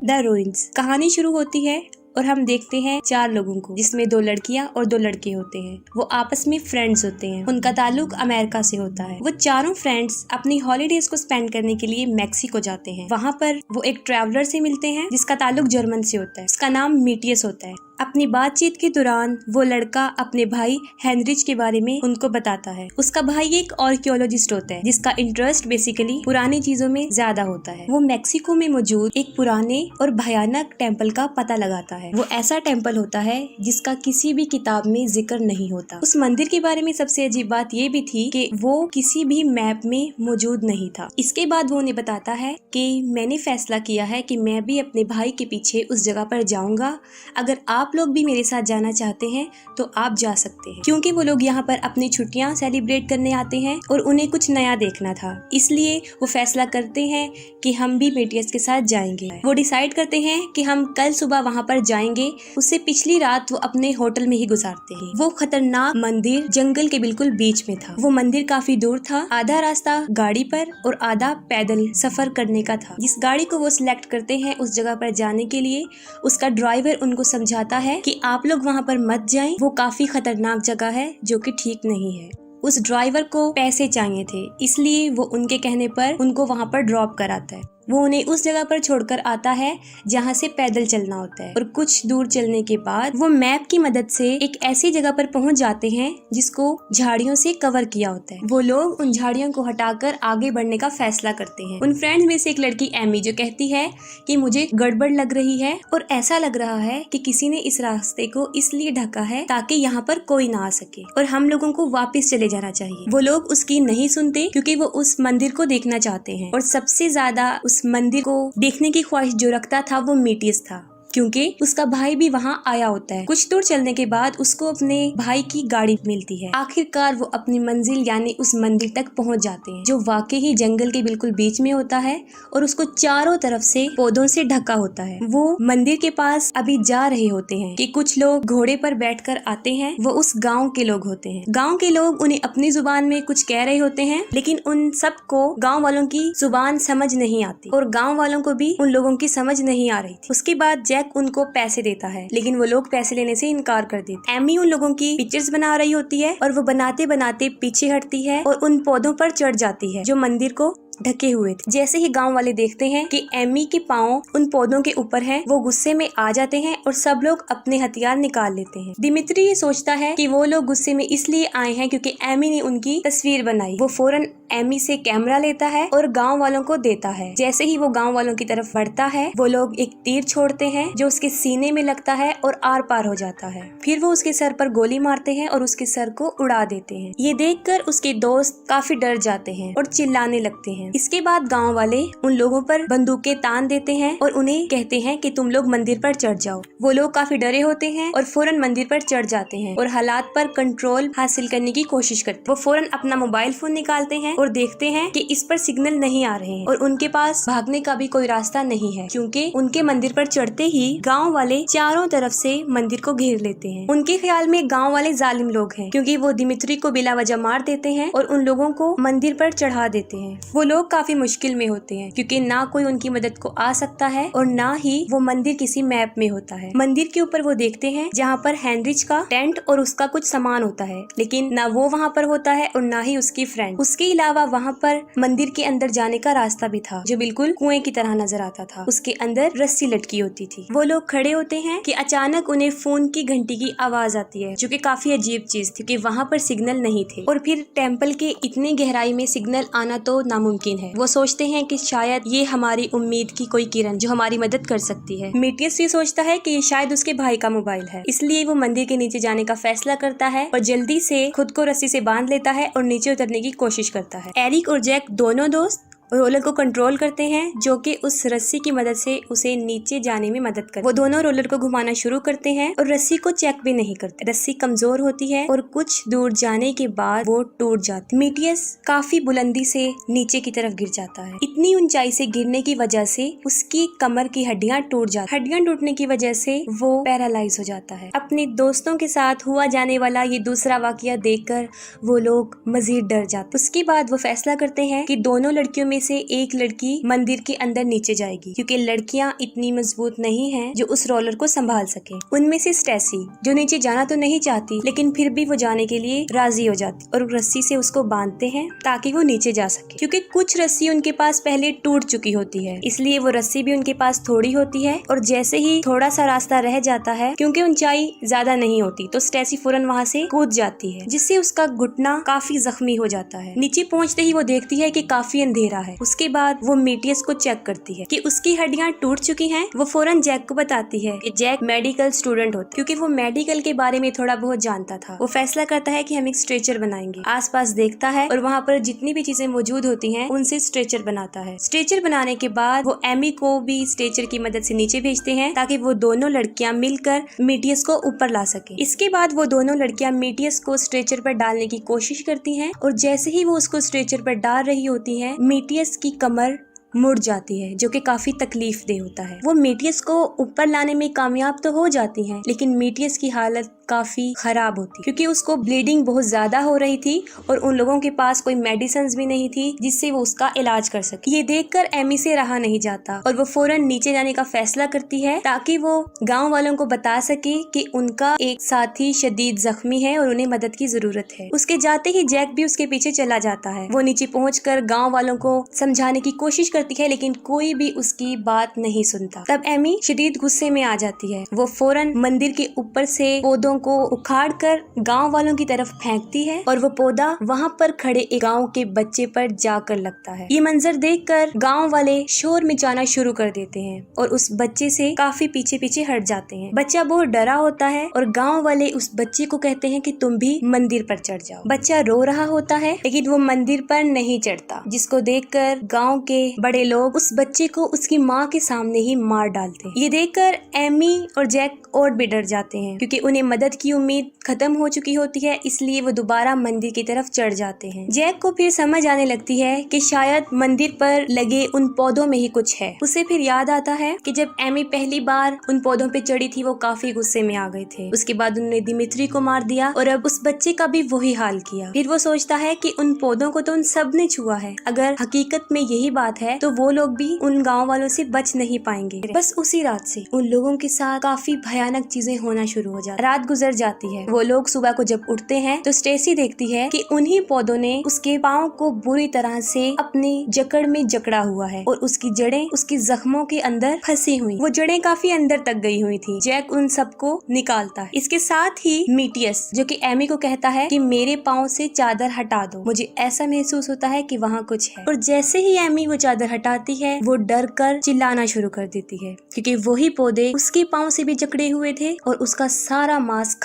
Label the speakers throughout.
Speaker 1: The ruins. कहानी शुरू होती है और हम देखते हैं 4 लोगों को, जिसमें 2 लड़कियां और 2 लड़के होते हैं। वो आपस में फ्रेंड्स होते हैं। उनका ताल्लुक अमेरिका से होता है। वो चारों फ्रेंड्स अपनी हॉलीडेज को स्पेंड करने के लिए मैक्सिको जाते हैं। वहाँ पर वो एक ट्रैवलर से मिलते हैं जिसका ताल्लुक जर्मन से होता है। उसका नाम मीटियस होता है। अपनी बातचीत के दौरान वो लड़का अपने भाई हेनरिच के बारे में उनको बताता है। उसका भाई एक आर्कियोलॉजिस्ट होता है जिसका इंटरेस्ट बेसिकली पुरानी चीजों में ज्यादा होता है। वो मैक्सिको में मौजूद एक पुराने और भयानक टेम्पल का पता लगाता है। वो ऐसा टेम्पल होता है जिसका किसी भी किताब में जिक्र नहीं होता। उस मंदिर के बारे में सबसे अजीब बात ये भी थी कि वो किसी भी मैप में मौजूद नहीं था। इसके बाद वो उन्हें बताता है कि मैंने फैसला किया है कि मैं भी अपने भाई के पीछे उस जगह पर जाऊंगा। अगर आप लोग भी मेरे साथ जाना चाहते हैं तो आप जा सकते हैं, क्योंकि वो लोग यहाँ पर अपनी छुट्टियां सेलिब्रेट करने आते हैं और उन्हें कुछ नया देखना था। इसलिए वो फैसला करते हैं कि हम भी मीटियस के साथ जाएंगे। वो डिसाइड करते हैं कि हम कल सुबह वहाँ पर जाएंगे। उससे पिछली रात वो अपने होटल में ही गुजारते हैं। वो खतरनाक मंदिर जंगल के बिल्कुल बीच में था। वो मंदिर काफी दूर था। आधा रास्ता गाड़ी पर और आधा पैदल सफर करने का था। जिस गाड़ी को वो सिलेक्ट करते हैं उस जगह पर जाने के लिए, उसका ड्राइवर उनको समझाता है कि आप लोग वहाँ पर मत जाएं, वो काफी खतरनाक जगह है जो कि ठीक नहीं है। उस ड्राइवर को पैसे चाहिए थे, इसलिए वो उनके कहने पर उनको वहाँ पर ड्रॉप कराता है। वो उन्हें उस जगह पर छोड़कर आता है जहाँ से पैदल चलना होता है और कुछ दूर चलने के बाद वो मैप की मदद से एक ऐसी जगह पर पहुँच जाते हैं जिसको झाड़ियों से कवर किया होता है। वो लोग उन झाड़ियों को हटाकर आगे बढ़ने का फैसला करते हैं। उन फ्रेंड्स में से एक लड़की एमी जो कहती है कि मुझे गड़बड़ लग रही है और ऐसा लग रहा है कि किसी ने इस रास्ते को इसलिए ढका है ताकि यहाँ पर कोई ना आ सके और हम लोगों को वापस चले जाना चाहिए। वो लोग उसकी नहीं सुनते क्योंकि वो उस मंदिर को देखना चाहते हैं और सबसे ज्यादा उस मंदिर को देखने की ख्वाहिश जो रखता था वो मीटियस था, क्योंकि उसका भाई भी वहाँ आया होता है। कुछ दूर चलने के बाद उसको अपने भाई की गाड़ी मिलती है। आखिरकार वो अपनी मंजिल यानी उस मंदिर तक पहुँच जाते हैं जो वाकई ही जंगल के बिल्कुल बीच में होता है और उसको चारों तरफ से पौधों से ढका होता है। वो मंदिर के पास अभी जा रहे होते हैं कि कुछ लोग घोड़े पर बैठकर आते हैं। वो उस गाँव के लोग होते हैं। गाँव के लोग उन्हें अपनी जुबान में कुछ कह रहे होते हैं, लेकिन उन सबको गाँव वालों की जुबान समझ नहीं आती और गाँव वालों को भी उन लोगों की समझ नहीं आ रही थी। उसके बाद जैक उनको पैसे देता है, लेकिन वो लोग पैसे लेने से इनकार कर देते। एमी उन लोगों की पिक्चर्स बना रही होती है और वो बनाते बनाते पीछे हटती है और उन पौधों पर चढ़ जाती है जो मंदिर को ढके हुए थे। जैसे ही गांव वाले देखते हैं कि एमी के पाँव उन पौधों के ऊपर हैं, वो गुस्से में आ जाते हैं और सब लोग अपने हथियार निकाल लेते हैं। दिमित्री ये सोचता है कि वो लोग गुस्से में इसलिए आए हैं क्योंकि एमी ने उनकी तस्वीर बनाई। वो फौरन एमी से कैमरा लेता है और गांव वालों को देता है। जैसे ही वो गांव वालों की तरफ बढ़ता है, वो लोग एक तीर छोड़ते हैं जो उसके सीने में लगता है और आर पार हो जाता है। फिर वो उसके सर पर गोली मारते हैं और उसके सर को उड़ा देते हैं। ये देखकर उसके दोस्त काफी डर जाते हैं और चिल्लाने लगते हैं। इसके बाद गांव वाले उन लोगों पर बंदूकें तान देते हैं और उन्हें कहते हैं कि तुम लोग मंदिर पर चढ़ जाओ। वो लोग काफी डरे होते हैं और फौरन मंदिर पर चढ़ जाते हैं और हालात पर कंट्रोल हासिल करने की कोशिश करते हैं। वो फौरन अपना मोबाइल फोन निकालते हैं और देखते हैं कि इस पर सिग्नल नहीं आ रहे हैं और उनके पास भागने का भी कोई रास्ता नहीं है, क्योंकि उनके मंदिर पर चढ़ते ही गाँव वाले चारों तरफ से मंदिर को घेर लेते हैं। उनके ख्याल में गाँव वाले जालिम लोग हैं, क्योंकि वो दिमित्री को बिला वजह मार देते हैं और उन लोगों को मंदिर पर चढ़ा देते हैं। वो लोग काफी मुश्किल में होते हैं क्योंकि ना कोई उनकी मदद को आ सकता है और ना ही वो मंदिर किसी मैप में होता है। मंदिर के ऊपर वो देखते हैं जहाँ पर हेनरिच का टेंट और उसका कुछ सामान होता है, लेकिन ना वो वहाँ पर होता है और ना ही उसकी फ्रेंड। उसके अलावा वहाँ पर मंदिर के अंदर जाने का रास्ता भी था जो बिल्कुल कुएं की तरह नजर आता था। उसके अंदर रस्सी लटकी होती थी। वो लोग खड़े होते हैं कि अचानक उन्हें फोन की घंटी की आवाज आती है, जो कि काफी अजीब चीज थी कि वहाँ पर सिग्नल नहीं थे और फिर टेम्पल के इतनी गहराई में सिग्नल आना तो नामुमकिन है। वो सोचते हैं कि शायद ये हमारी उम्मीद की कोई किरण जो हमारी मदद कर सकती है। मीटियस भी सोचता है कि ये शायद उसके भाई का मोबाइल है, इसलिए वो मंदिर के नीचे जाने का फैसला करता है और जल्दी से खुद को रस्सी से बांध लेता है और नीचे उतरने की कोशिश करता है। एरिक और जैक दोनों दोस्त रोलर को कंट्रोल करते हैं, जो कि उस रस्सी की मदद से उसे नीचे जाने में मदद करते। वो दोनों रोलर को घुमाना शुरू करते हैं और रस्सी को चेक भी नहीं करते। रस्सी कमजोर होती है और कुछ दूर जाने के बाद वो टूट जाती। मीटियस काफी बुलंदी से नीचे की तरफ गिर जाता है। इतनी ऊंचाई से गिरने की वजह से उसकी कमर की हड्डियां टूट जाती। हड्डियां टूटने की वजह से वो पैरालाइज हो जाता है। अपने दोस्तों के साथ हुआ जाने वाला ये दूसरा वाकया देखकर वो लोग मजीद डर जाते। उसके बाद वो फैसला करते हैं कि दोनों लड़कियों में से एक लड़की मंदिर के अंदर नीचे जाएगी क्योंकि लड़कियां इतनी मजबूत नहीं हैं जो उस रोलर को संभाल सके। उनमें से स्टेसी जो नीचे जाना तो नहीं चाहती लेकिन फिर भी वो जाने के लिए राजी हो जाती और रस्सी से उसको बांधते हैं ताकि वो नीचे जा सके। क्योंकि कुछ रस्सी उनके पास पहले टूट चुकी होती है इसलिए वो रस्सी भी उनके पास थोड़ी होती है और जैसे ही थोड़ा सा रास्ता रह जाता है क्योंकि ऊंचाई ज्यादा नहीं होती तो स्टेसी फौरन वहाँ से कूद जाती है जिससे उसका घुटना काफी जख्मी हो जाता है। नीचे पहुँचते ही वो देखती है कि काफी अंधेरा है। उसके बाद वो मेटियस को चेक करती है कि उसकी हड्डियां टूट चुकी हैं। वो फौरन जैक को बताती है कि जैक मेडिकल स्टूडेंट होता है क्योंकि वो मेडिकल के बारे में थोड़ा बहुत जानता था। वो फैसला करता है कि हम एक स्ट्रेचर बनाएंगे। आसपास देखता है और वहाँ पर जितनी भी चीजें मौजूद होती हैं उनसे स्ट्रेचर बनाता है। स्ट्रेचर बनाने के बाद वो एमी को भी स्ट्रेचर की मदद से नीचे भेजते हैं ताकि वो दोनों लड़कियां मिलकर मेटियस को ऊपर ला सके। इसके बाद वो दोनों लड़कियां मेटियस को स्ट्रेचर पर डालने की कोशिश करती हैं और जैसे ही वो उसको स्ट्रेचर पर डाल रही होती है मेटियस की कमर मुड़ जाती है जो कि काफी तकलीफ दे होता है। वो मेटियस को ऊपर लाने में कामयाब तो हो जाती हैं लेकिन मेटियस की हालत काफी खराब होती क्योंकि उसको ब्लीडिंग बहुत ज्यादा हो रही थी और उन लोगों के पास कोई मेडिसिन भी नहीं थी जिससे वो उसका इलाज कर सके। ये देखकर एमी से रहा नहीं जाता और वो फौरन नीचे जाने का फैसला करती है ताकि वो गांव वालों को बता सके कि उनका एक साथी शदीद जख्मी है और उन्हें मदद की जरूरत है। उसके जाते ही जैक भी उसके पीछे चला जाता है। वो नीचे पहुंचकर गाँव वालों को समझाने की कोशिश करती है लेकिन कोई भी उसकी बात नहीं सुनता। तब एमी शदीद गुस्से में आ जाती है। वो फौरन मंदिर के ऊपर से पौधों को उखाड़कर गांव वालों की तरफ फेंकती है और वो पौधा वहां पर खड़े एक गांव के बच्चे पर जाकर लगता है। ये मंजर देखकर गांव वाले शोर मचाना शुरू कर देते हैं और उस बच्चे से काफी पीछे पीछे हट जाते हैं। बच्चा बहुत डरा होता है और गांव वाले उस बच्चे को कहते हैं कि तुम भी मंदिर पर चढ़ जाओ। बच्चा रो रहा होता है लेकिन वो मंदिर पर नहीं चढ़ता जिसको देखकर गाँव के बड़े लोग उस बच्चे को उसकी माँ के सामने ही मार डालते हैं। ये देखकर एमी और जैक और भी डर जाते हैं क्योंकि उन्हें मदद की उम्मीद खत्म हो चुकी होती है इसलिए वो दोबारा मंदिर की तरफ चढ़ जाते हैं। जैक को फिर समझ आने लगती है कि शायद मंदिर पर लगे उन पौधों में ही कुछ है। उसे फिर याद आता है कि जब एमी पहली बार उन पौधों पे चढ़ी थी वो काफी गुस्से में आ गए थे। उसके बाद उन्होंने दिमित्री को मार दिया और अब उस बच्चे का भी वही हाल किया। फिर वो सोचता है कि उन पौधों को तो उन सब ने छुआ है। अगर हकीकत में यही बात है तो वो लोग भी उन गाँव वालों से बच नहीं पाएंगे। बस उसी रात से उन लोगों के साथ काफी भयानक चीजें होना शुरू हो जाती। रात गुजर जाती है। वो लोग सुबह को जब उठते हैं तो स्टेसी देखती है कि उन्हीं पौधों ने उसके पाँव को बुरी तरह से अपनी जकड़ में जकड़ा हुआ है और उसकी जड़ें उसकी जख्मों के अंदर फंसी हुई। वो जड़ें काफी अंदर तक गई हुई थी। जैक उन सबको निकालता है। इसके साथ ही मेटियस जो कि एमी को कहता है कि मेरे पाँव से चादर हटा दो, मुझे ऐसा महसूस होता है कि वहाँ कुछ है। और जैसे ही एमी वो चादर हटाती है वो डर कर चिल्लाना शुरू कर देती है क्योंकि वही पौधे उसके पाँव से भी जकड़े हुए थे और उसका सारा मांस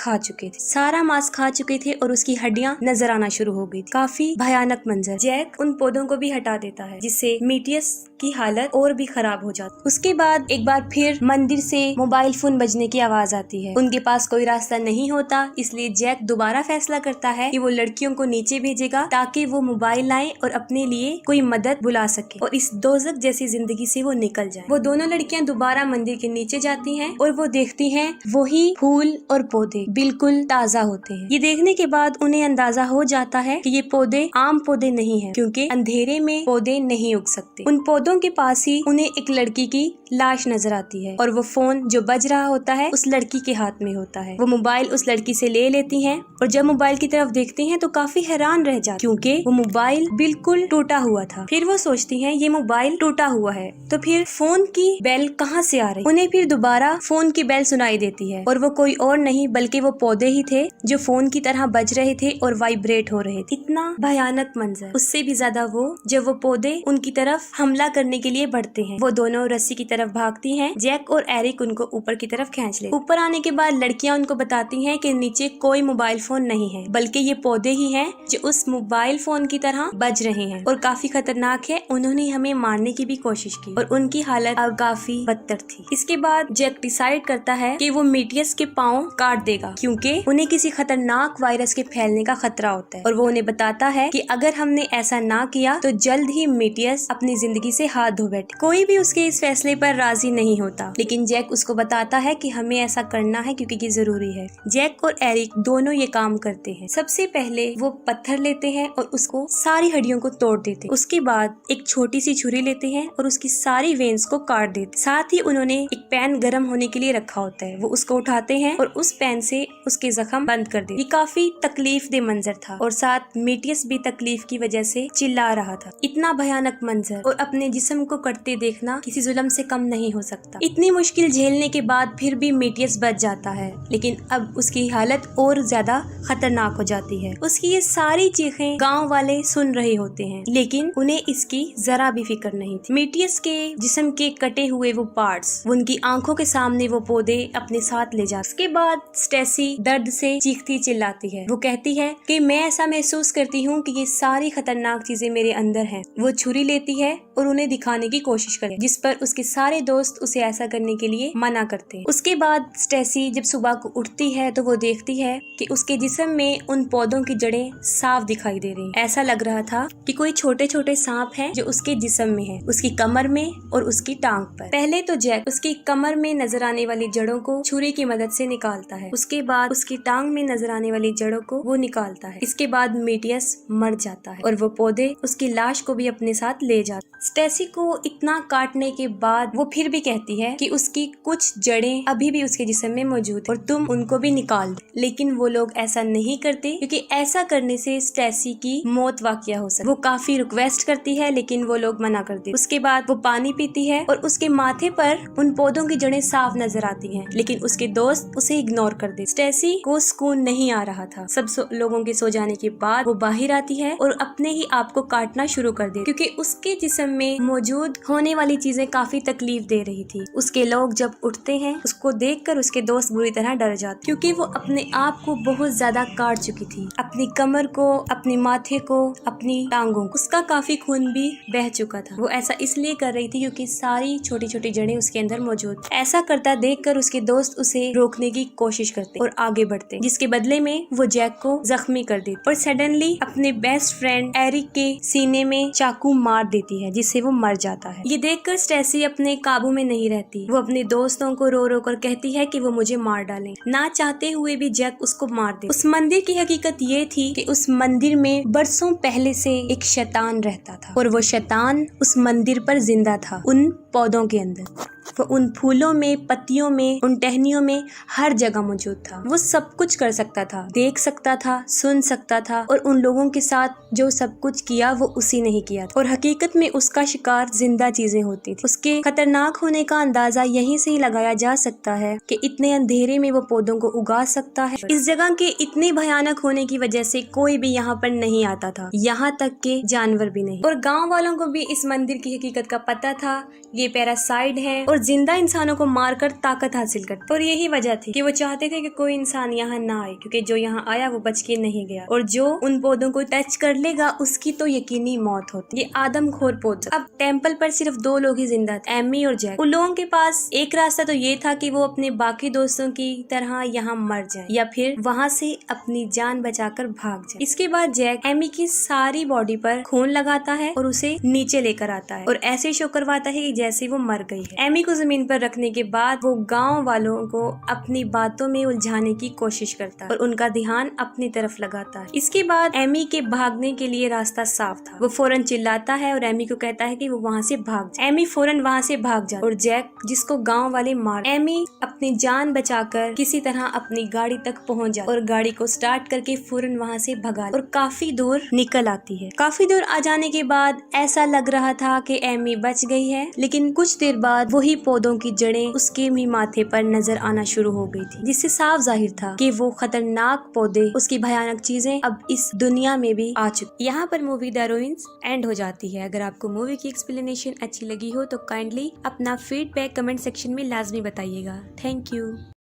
Speaker 1: खा चुके थे और उसकी हड्डियां नजर आना शुरू हो गई थी। काफी भयानक मंजर। जैक उन पौधों को भी हटा देता है जिससे मेटियस की हालत और भी खराब हो जाती। उसके बाद एक बार फिर मंदिर से मोबाइल फोन बजने की आवाज आती है। उनके पास कोई रास्ता नहीं होता इसलिए जैक दोबारा फैसला करता है कि वो लड़कियों को नीचे भेजेगा ताकि वो मोबाइल लाए और अपने लिए कोई मदद बुला सके और इस दोज़ख जैसी जिंदगी से वो निकल जाए। वो दोनों लड़कियां दोबारा मंदिर के नीचे जाती हैं और वो देखती हैं वही फूल और पौधे बिल्कुल ताजा होते हैं। ये देखने के बाद उन्हें अंदाजा हो जाता है कि ये पौधे आम पौधे नहीं हैं क्योंकि अंधेरे में पौधे नहीं उग सकते। उन पौधों के पास ही उन्हें एक लड़की की लाश नजर आती है और वो फोन जो बज रहा होता है उस लड़की के हाथ में होता है। वो मोबाइल उस लड़की से ले लेती हैं और जब मोबाइल की तरफ देखती हैं तो काफी हैरान रह जाती क्योंकि वो मोबाइल बिल्कुल टूटा हुआ था। फिर वो सोचती हैं ये मोबाइल टूटा हुआ है तो फिर फोन की बेल कहाँ से आ रही। उन्हें फिर दोबारा फोन की बेल सुनाई देती है और वो कोई और नहीं बल्कि वो पौधे ही थे जो फोन की तरह बज रहे थे और वाइब्रेट हो रहे थे। इतना भयानक मंजर। उससे भी ज्यादा वो जब वो पौधे उनकी तरफ हमला करने के लिए बढ़ते हैं। वो दोनों रस्सी की तरफ भागती हैं। जैक और एरिक उनको ऊपर की तरफ खींच ले। ऊपर आने के बाद लड़कियां उनको बताती हैं कि नीचे कोई मोबाइल फोन नहीं है बल्कि ये पौधे ही हैं जो उस मोबाइल फोन की तरह बज रहे हैं और काफी खतरनाक है। उन्होंने हमें उन्हें मारने की भी कोशिश की और उनकी हालत अब काफी बदतर थी। इसके बाद जैक डिसाइड करता है कि वो मेटियस के पाँव काट देगा क्योंकि उन्हें किसी खतरनाक वायरस के फैलने का खतरा होता है और वो उन्हें बताता है कि अगर हमने ऐसा ना किया तो जल्द ही मेटियस अपनी जिंदगी से हाथ धो बैठे। कोई भी उसके इस फैसले पर राजी नहीं होता, लेकिन जैक उसको बताता है कि हमें ऐसा करना है क्योंकि ये जरूरी है। जैक और एरिक दोनों ये काम करते हैं। सबसे पहले वो पत्थर लेते हैं और उसको सारी हड्डियों को तोड़ देते हैं। उसके बाद एक छोटी सी छुरी लेते हैं और उसकी सारी वेन्स को काट देते। साथ ही उन्होंने एक पैन गर्म होने के लिए रखा होता है, वो उसको उठाते हैं और उस पैन से उसके जख्म बंद कर देते। ये काफी तकलीफ दे मंजर था और साथ मेटियस भी तकलीफ की वजह से चिल्ला रहा था। इतना भयानक मंजर और अपने जिस्म को कटते देखना किसी जुल्म से कम नहीं हो सकता। इतनी मुश्किल झेलने के बाद फिर भी मेटियस बच जाता है, लेकिन अब उसकी हालत और ज्यादा खतरनाक हो जाती है। उसकी ये सारी चीखें गांव वाले सुन रहे होते हैं, लेकिन उन्हें इसकी जरा भी फिक्र नहीं थी। मेटियस के जिस्म के कटे हुए वो पार्ट्स उनकी आंखों के सामने वो पौधे अपने साथ ले जाते। उसके बाद स्टेसी दर्द से चीखती चिल्लाती है। वो कहती है कि मैं ऐसा महसूस करती हूँ कि ये सारी खतरनाक चीजें मेरे अंदर हैं। वो छुरी लेती है और उन्हें दिखाने की कोशिश करे, जिस पर उसके सारे दोस्त उसे ऐसा करने के लिए मना करते हैं। उसके बाद स्टेसी जब सुबह को उठती है तो वो देखती है कि उसके जिस्म में उन पौधों की जड़ें साफ दिखाई दे रही। ऐसा लग रहा था कि कोई छोटे छोटे सांप हैं जो उसके जिस्म में है, उसकी कमर में और उसकी टांग पर। पहले तो जैक उसकी कमर में नजर आने वाली जड़ों को छुरी की मदद से निकालता है। उसके बाद उसकी टांग में नजर आने वाली जड़ों को वो निकालता है। इसके बाद मेटियस मर जाता है और वो पौधे उसकी लाश को भी अपने साथ ले जाते। स्टेसी को इतना काटने के बाद वो फिर भी कहती है कि उसकी कुछ जड़ें अभी भी उसके जिस्म में मौजूद और तुम उनको भी निकाल दो, लेकिन वो लोग ऐसा नहीं करते क्योंकि ऐसा करने से स्टेसी की मौत वाक़या हो सकती। वो काफी रिक्वेस्ट करती है लेकिन वो लोग मना कर देते। उसके बाद वो पानी पीती है और उसके माथे पर उन पौधों की जड़ें साफ नजर आती हैं, लेकिन उसके दोस्त उसे इग्नोर कर देते। स्टेसी को सुकून नहीं आ रहा था। सब लोगों के सो जाने के बाद वो बाहर आती है और अपने ही आप को काटना शुरू कर दे क्योंकि उसके जिस्म में मौजूद होने वाली चीजें काफी तकलीफ दे रही थी। उसके लोग जब उठते हैं उसको देखकर उसके दोस्त बुरी तरह डर जाते क्योंकि वो अपने आप को बहुत ज्यादा काट चुकी थी, अपनी कमर को, अपने माथे को, अपनी टांगों को। उसका काफी खून भी बह चुका था। वो ऐसा इसलिए कर रही थी क्योंकि सारी छोटी छोटी जड़ें उसके अंदर मौजूद। ऐसा करता देखकर उसके दोस्त उसे रोकने की कोशिश करते और आगे बढ़ते, जिसके बदले में वो जैक को जख्मी कर देती और सडनली अपने बेस्ट फ्रेंड एरिक के सीने में चाकू मार देती है, जिससे वो मर जाता है। ये देखकर स्टेसी अपने काबू में नहीं रहती। वो अपने दोस्तों को रो रो कर कहती है कि वो मुझे मार डालें। ना चाहते हुए भी जैक उसको मार दे। उस मंदिर की हकीकत ये थी कि उस मंदिर में बरसों पहले से एक शैतान रहता था और वो शैतान उस मंदिर पर जिंदा था, उन पौधों के अंदर। वो उन फूलों में, पत्तियों में, उन टहनियों में हर जगह मौजूद था। वो सब कुछ कर सकता था, देख सकता था, सुन सकता था और उन लोगों के साथ जो सब कुछ किया वो उसी ने ही किया था। और हकीकत में उसका शिकार जिंदा चीजें होती थी। उसके खतरनाक होने का अंदाजा यहीं से ही लगाया जा सकता है कि इतने अंधेरे में वो पौधों को उगा सकता है। इस जगह के इतने भयानक होने की वजह से कोई भी यहाँ पर नहीं आता था, यहाँ तक के जानवर भी नहीं। और गाँव वालों को भी इस मंदिर की हकीकत का पता था। ये पैरासाइट है और जिंदा इंसानों को मारकर ताकत हासिल करते। और यही वजह थी कि वो चाहते थे कि कोई इंसान यहाँ ना आए, क्योंकि जो यहाँ आया वो बच के नहीं गया और जो उन पौधों को टच कर लेगा उसकी तो यकीनी मौत होती। ये आदमखोर पौधे। अब टेम्पल पर सिर्फ 2 लोग ही जिंदा थे, एमी और जैक। उन लोगों के पास एक रास्ता तो ये था कि वो अपने बाकी दोस्तों की तरह यहाँ मर जाए या फिर वहाँ से अपनी जान बचाकर भाग जाए। इसके बाद जैक एमी की सारी बॉडी पर खून लगाता है और उसे नीचे लेकर आता है और ऐसे शो करवाता है कि जैसे वो मर गई है। एमी को जमीन पर रखने के बाद वो गांव वालों को अपनी बातों में उलझाने की कोशिश करता है और उनका ध्यान अपनी तरफ लगाता है। इसके बाद एमी के भागने के लिए रास्ता साफ था। वो फौरन चिल्लाता है और एमी को कहता है कि वो वहाँ से भाग जाए। एमी फौरन वहाँ से भाग जाता और जैक, जिसको गांव वाले मार, एमी अपनी जान बचाकर किसी तरह अपनी गाड़ी तक पहुँच जाती और गाड़ी को स्टार्ट करके फौरन वहाँ से भगा और काफी दूर निकल आती है। काफी दूर आ जाने के बाद ऐसा लग रहा था कि एमी बच गई है, लेकिन कुछ देर बाद वही पौधों की जड़ें उसके भी माथे पर नजर आना शुरू हो गई थी, जिससे साफ जाहिर था कि वो खतरनाक पौधे, उसकी भयानक चीजें अब इस दुनिया में भी आ चुकी। यहाँ पर मूवी द रूइंस एंड हो जाती है। अगर आपको मूवी की एक्सप्लेनेशन अच्छी लगी हो तो काइंडली अपना फीडबैक कमेंट सेक्शन में लाजमी बताइएगा। Thank you.